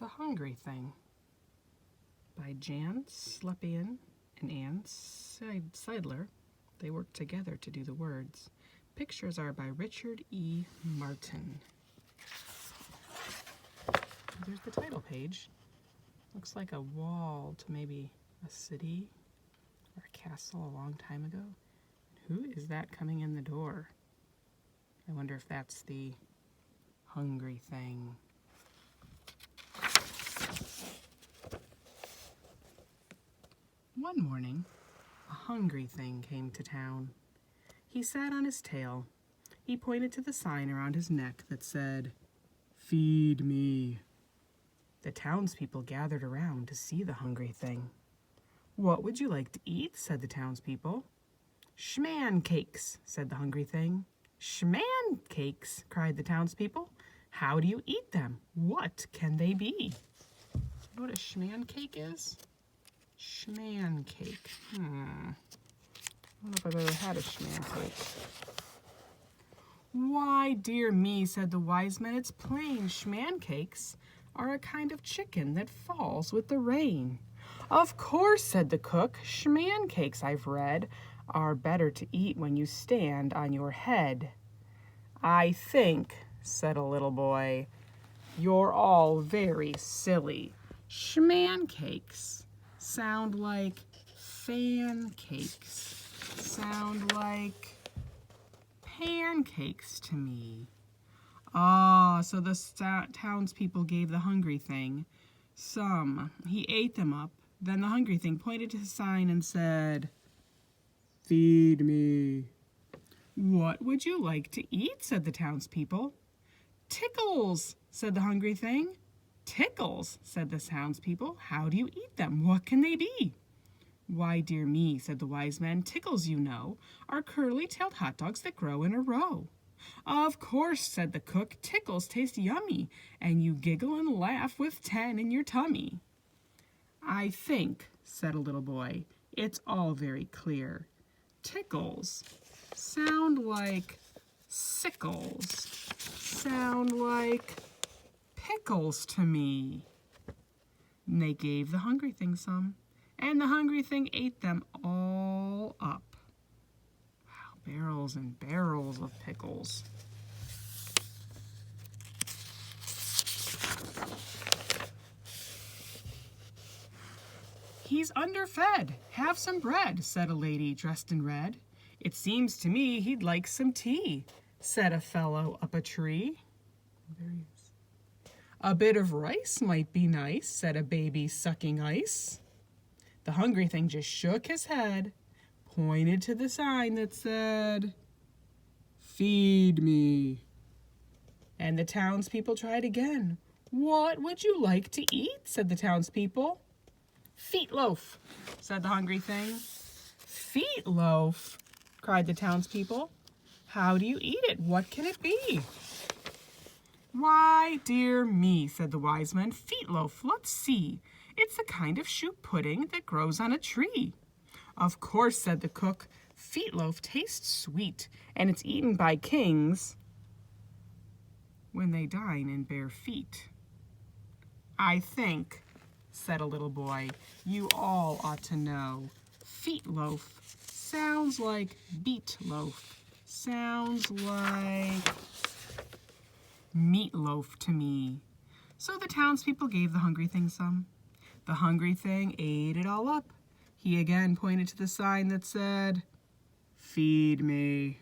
The Hungry Thing by Jan Slepian and Anne Seidler. They worked together to do the words. Pictures are by Richard E. Martin. There's the title page. Looks like a wall to maybe a city or a castle a long time ago. Who is that coming in the door? I wonder if that's the Hungry Thing. One morning, a hungry thing came to town. He sat on his tail. He pointed to the sign around his neck that said, "Feed me." The townspeople gathered around to see the hungry thing. "What would you like to eat?" said the townspeople. "Schman cakes," said the hungry thing. "Schman cakes," cried the townspeople. "How do you eat them? What can they be?" You know what a schman cake is? Schman cake. I don't know if I've ever had a schman cake. "Why, dear me," said the wise men, "it's plain. Schman cakes are a kind of chicken that falls with the rain." "Of course," said the cook. "Schman cakes, I've read, are better to eat when you stand on your head." "I think," said a little boy, "you're all very silly. Schman cakes sound like fan cakes, sound like pancakes to me." Ah, so the townspeople gave the hungry thing some. He ate them up. Then the hungry thing pointed to the sign and said, "Feed me." "What would you like to eat?" said the townspeople. "Tickles," said the hungry thing. "Tickles," said the townspeople. "How do you eat them? What can they be?" "Why, dear me," said the wise men, "tickles, you know, are curly-tailed hot dogs that grow in a row." "Of course," said the cook, "tickles taste yummy, and you giggle and laugh with 10 in your tummy." "I think," said a little boy, "it's all very clear. Tickles sound like sickles, sound like pickles to me." And they gave the hungry thing some, and the hungry thing ate them all up. Wow, barrels and barrels of pickles. "He's underfed. Have some bread," said a lady dressed in red. "It seems to me he'd like some tea," said a fellow up a tree. There he is. "A bit of rice might be nice," said a baby sucking ice. The hungry thing just shook his head, pointed to the sign that said, "Feed me." And the townspeople tried again. "What would you like to eat?" said the townspeople. "Feetloaf," said the hungry thing. "Feetloaf," cried the townspeople. "How do you eat it? What can it be?" "Why, dear me," said the wise men, "feetloaf, let's see. It's a kind of shoot pudding that grows on a tree." "Of course," said the cook, "feetloaf tastes sweet, and it's eaten by kings when they dine in bare feet." "I think," said a little boy, "you all ought to know. Feetloaf sounds like beet loaf, sounds like meatloaf to me." So the townspeople gave the hungry thing some. The hungry thing ate it all up. He again pointed to the sign that said, "Feed me."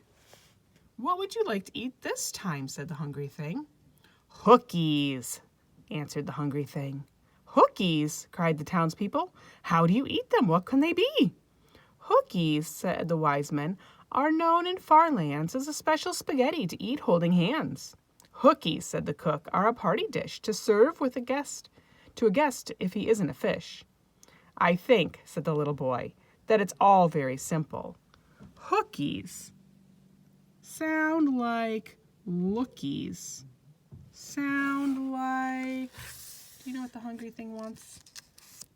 "What would you like to eat this time?" said the hungry thing. "Hookies," answered the hungry thing. "Hookies," cried the townspeople. "How do you eat them? What can they be?" "Hookies," said the wise men, "are known in far lands as a special spaghetti to eat holding hands." "Hookies," said the cook, "are a party dish to serve with a guest if he isn't a fish." "I think," said the little boy, "that it's all very simple. Hookies sound like lookies, sound like, do you know what the hungry thing wants?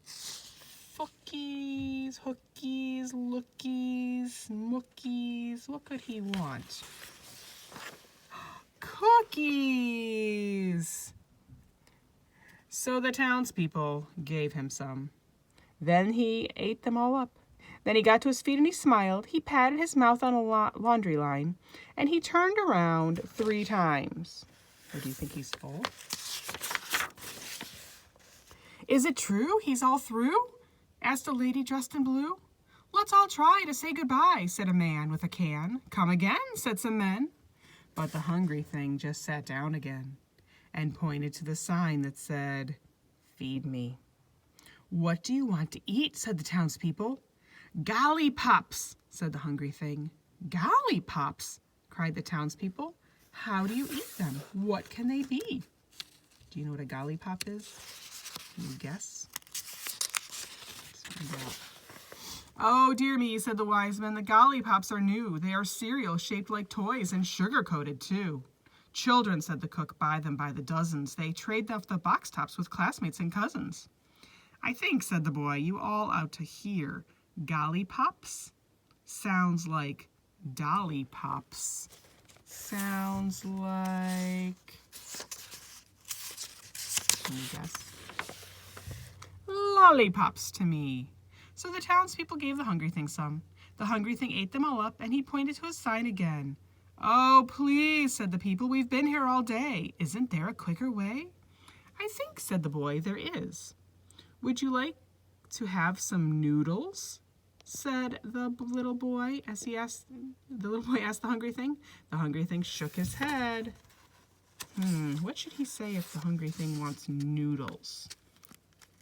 Fookies, hookies, lookies, mookies. What could he want? Cookies. So the townspeople gave him some. Then he ate them all up. Then he got to his feet and he smiled. He patted his mouth on a laundry line, and he turned around 3 times. Or do you think he's full? Is it true he's all through? Asked a lady dressed in blue. Let's all try to say goodbye, said a man with a can. Come again, said some men. But the hungry thing just sat down again and pointed to the sign that said, Feed me. What do you want to eat, said the townspeople. Gollypops, said the hungry thing. Gollypops, cried the townspeople. How do you eat them? What can they be? Do you know what a gollipop is? Can you guess? Let's find out. Oh, dear me, said the wise men, the gollipops are new. They are cereal shaped like toys and sugar-coated, too. Children, said the cook, buy them by the dozens. They trade off the box tops with classmates and cousins. I think, said the boy, you all ought to hear. Gollipops sounds like Dolly Pops. Sounds like... Can you guess? Lollipops to me. So the townspeople gave the hungry thing some. The hungry thing ate them all up, and he pointed to his sign again. Oh, please, said the people, we've been here all day. Isn't there a quicker way? I think, said the boy, there is. Would you like to have some noodles? Said the little boy as he asked, the little boy asked the hungry thing. The hungry thing shook his head. What should he say if the hungry thing wants noodles?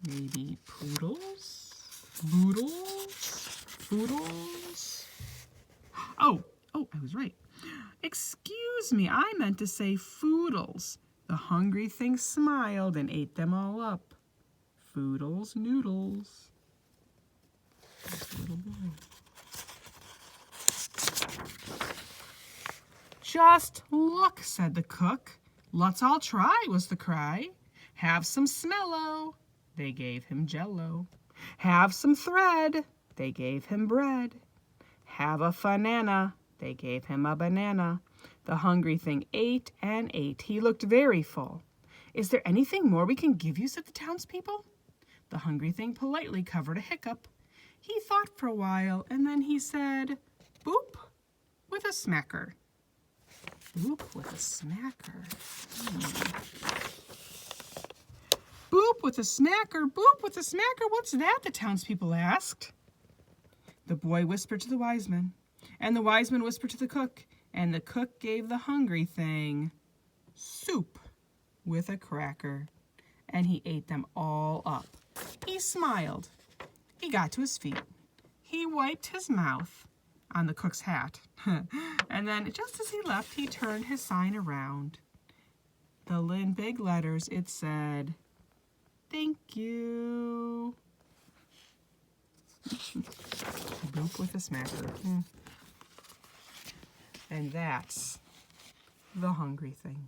Maybe poodles? Boodles? Foodles? Oh, I was right. Excuse me, I meant to say foodles. The hungry thing smiled and ate them all up. Foodles, noodles. Little boy. Just look, said the cook. Let's all try, was the cry. Have some smello. They gave him jello. Have some thread. They gave him bread. Have a banana. They gave him a banana. The hungry thing ate and ate. He looked very full. Is there anything more we can give you, said the townspeople. The hungry thing politely covered a hiccup. He thought for a while, and then he said, boop, with a smacker. Boop with a smacker. Boop with a smacker, boop with a smacker. What's that? The townspeople asked. The boy whispered to the wise men, and the wise men whispered to the cook, and the cook gave the hungry thing soup with a cracker, and he ate them all up. He smiled. He got to his feet. He wiped his mouth on the cook's hat. And then just as he left, he turned his sign around. In big letters, it said, Thank you. Boop with a smacker. And that's the hungry thing.